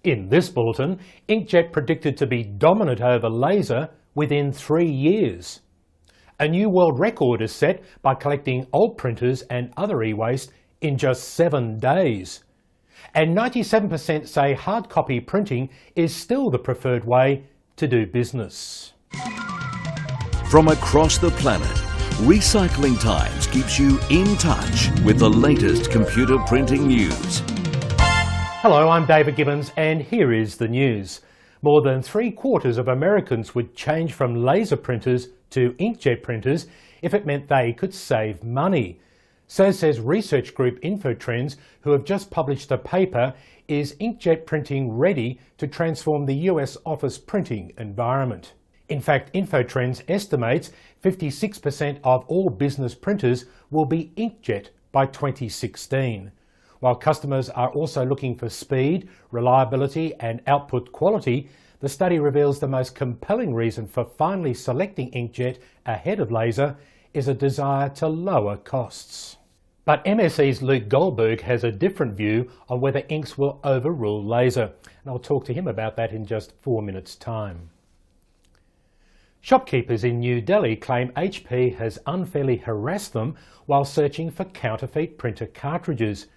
In this bulletin, Inkjet predicted to be dominant over laser within 3 years. A new world record is set by collecting old printers and other e-waste in just 7 days. And 97% say hard copy printing is still the preferred way to do business. From across the planet, Recycling Times keeps you in touch with the latest computer printing news. Hello, I'm David Gibbons and here is the news. More than 3/4 of Americans would change from laser printers to inkjet printers if it meant they could save money. So says research group InfoTrends, who have just published a paper, Is Inkjet Printing Ready to Transform the US Office Printing Environment? In fact, InfoTrends estimates 56% of all business printers will be inkjet by 2016. While customers are also looking for speed, reliability and output quality, the study reveals the most compelling reason for finally selecting inkjet ahead of laser is a desire to lower costs. But MSE's Luke Goldberg has a different view on whether inks will overrule laser, and I'll talk to him about that in just 4 minutes' time. Shopkeepers in New Delhi claim HP has unfairly harassed them while searching for counterfeit printer cartridges.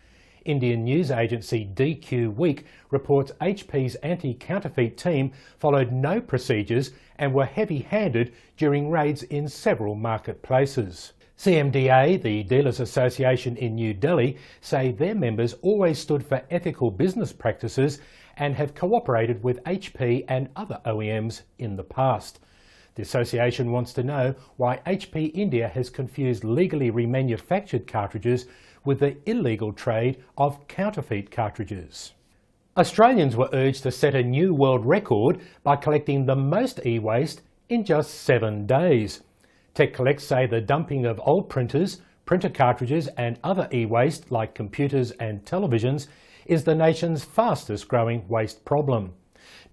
Indian news agency DQ Week reports HP's anti-counterfeit team followed no procedures and were heavy-handed during raids in several marketplaces. CMDA, the Dealers Association in New Delhi, say their members always stood for ethical business practices and have cooperated with HP and other OEMs in the past. The association wants to know why HP India has confused legally remanufactured cartridges with the illegal trade of counterfeit cartridges. Australians were urged to set a new world record by collecting the most e-waste in just 7 days. Tech Collect say the dumping of old printers, printer cartridges and other e-waste like computers and televisions is the nation's fastest growing waste problem.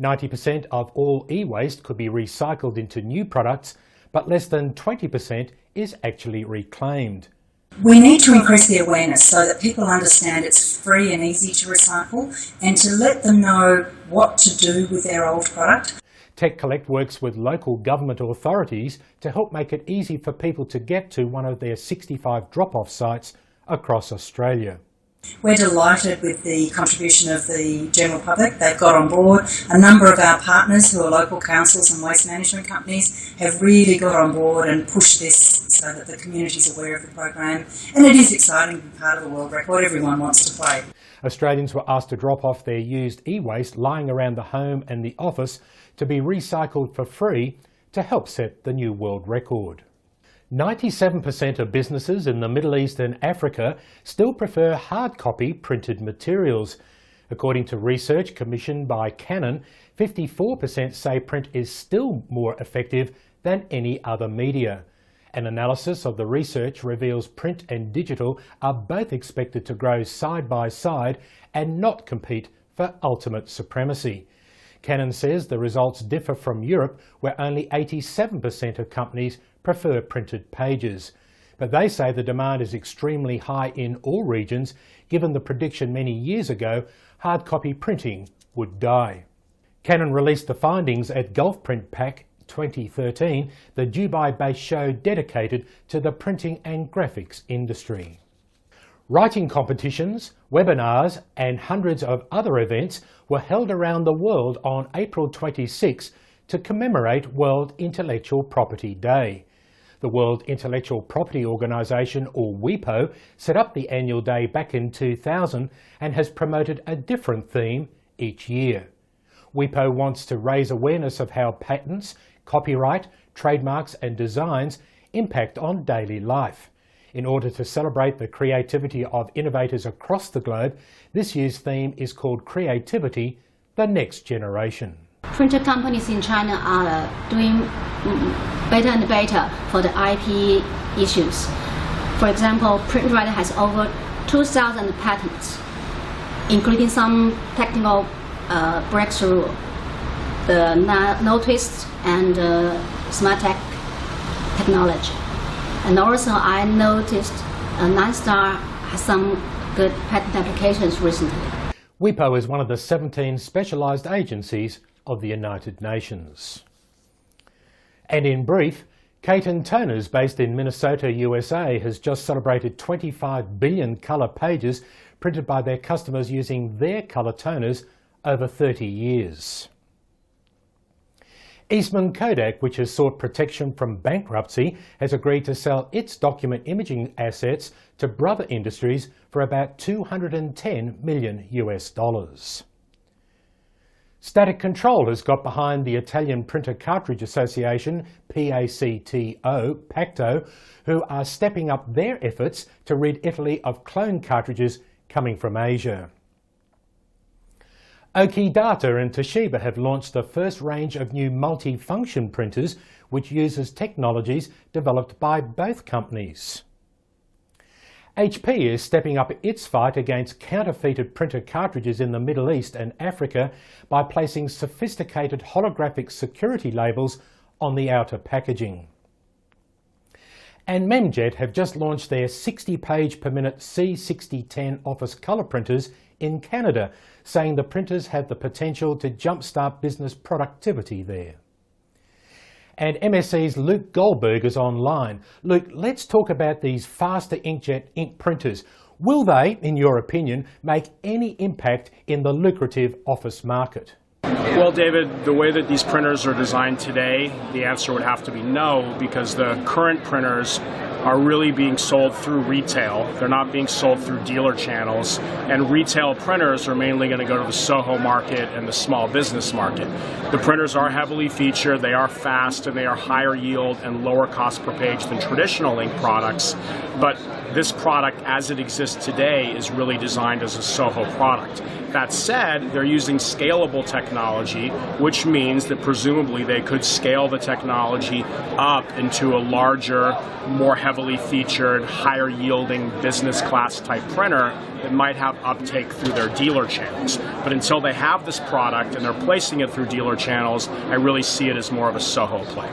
90% of all e-waste could be recycled into new products, but less than 20% is actually reclaimed. We need to increase the awareness so that people understand it's free and easy to recycle and to let them know what to do with their old product. Tech Collect works with local government authorities to help make it easy for people to get to one of their 65 drop-off sites across Australia. We're delighted with the contribution of the general public. They've got on board. A number of our partners who are local councils and waste management companies have really got on board and pushed this so that the community is aware of the program. And it is exciting to be part of the world record. Everyone wants to play. Australians were asked to drop off their used e-waste lying around the home and the office to be recycled for free to help set the new world record. 97% of businesses in the Middle East and Africa still prefer hard copy printed materials. According to research commissioned by Canon, 54% say print is still more effective than any other media. An analysis of the research reveals print and digital are both expected to grow side by side and not compete for ultimate supremacy. Canon says the results differ from Europe, where only 87% of companies prefer printed pages. But they say the demand is extremely high in all regions, given the prediction many years ago hard copy printing would die. Canon released the findings at Gulf Print Pack 2013, the Dubai-based show dedicated to the printing and graphics industry. Writing competitions, webinars and hundreds of other events were held around the world on April 26 to commemorate World Intellectual Property Day. The World Intellectual Property Organisation, or WIPO, set up the annual day back in 2000 and has promoted a different theme each year. WIPO wants to raise awareness of how patents, copyright, trademarks and designs impact on daily life. In order to celebrate the creativity of innovators across the globe, this year's theme is called Creativity, the Next Generation. Printer companies in China are doing better and better for the IP issues. For example, PrintWriter has over 2,000 patents, including some technical breakthrough, the no-twist and smart tech technology. And also I noticed Nine Star has some good patent applications recently. WIPO is one of the 17 specialised agencies of the United Nations. And in brief, Caton Toners, based in Minnesota, USA, has just celebrated 25 billion colour pages printed by their customers using their colour toners over 30 years. Eastman Kodak, which has sought protection from bankruptcy, has agreed to sell its document imaging assets to Brother Industries for about $210 million US. Static Control has got behind the Italian Printer Cartridge Association, PACTO, who are stepping up their efforts to rid Italy of clone cartridges coming from Asia. Okidata and Toshiba have launched the first range of new multi-function printers, which uses technologies developed by both companies. HP is stepping up its fight against counterfeited printer cartridges in the Middle East and Africa by placing sophisticated holographic security labels on the outer packaging. And Memjet have just launched their 60-page per minute C6010 office colour printers in Canada, saying the printers have the potential to jumpstart business productivity there. And MSC's Luke Goldberg is online. Luke, let's talk about these faster inkjet ink printers. Will they, in your opinion, make any impact in the lucrative office market? Well, David, the way that these printers are designed today, the answer would have to be no, because the current printers are really being sold through retail. They're not being sold through dealer channels, and retail printers are mainly going to go to the Soho market and the small business market. The printers are heavily featured, they are fast, and they are higher yield and lower cost per page than traditional ink products, but this product as it exists today is really designed as a Soho product. That said, they're using scalable technology, which means that presumably they could scale the technology up into a larger, more heavily featured, higher yielding business class type printer that might have uptake through their dealer channels. But until they have this product and they're placing it through dealer channels, I really see it as more of a Soho play.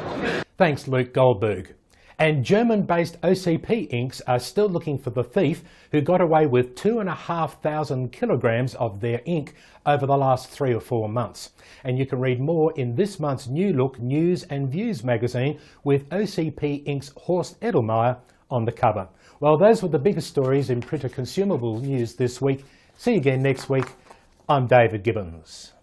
Thanks, Luke Goldberg. And German-based OCP inks are still looking for the thief who got away with 2,500 kilograms of their ink over the last 3 or 4 months. And you can read more in this month's New Look News and Views magazine with OCP Ink's Horst Edelmeier on the cover. Well, those were the biggest stories in printer consumable news this week. See you again next week. I'm David Gibbons.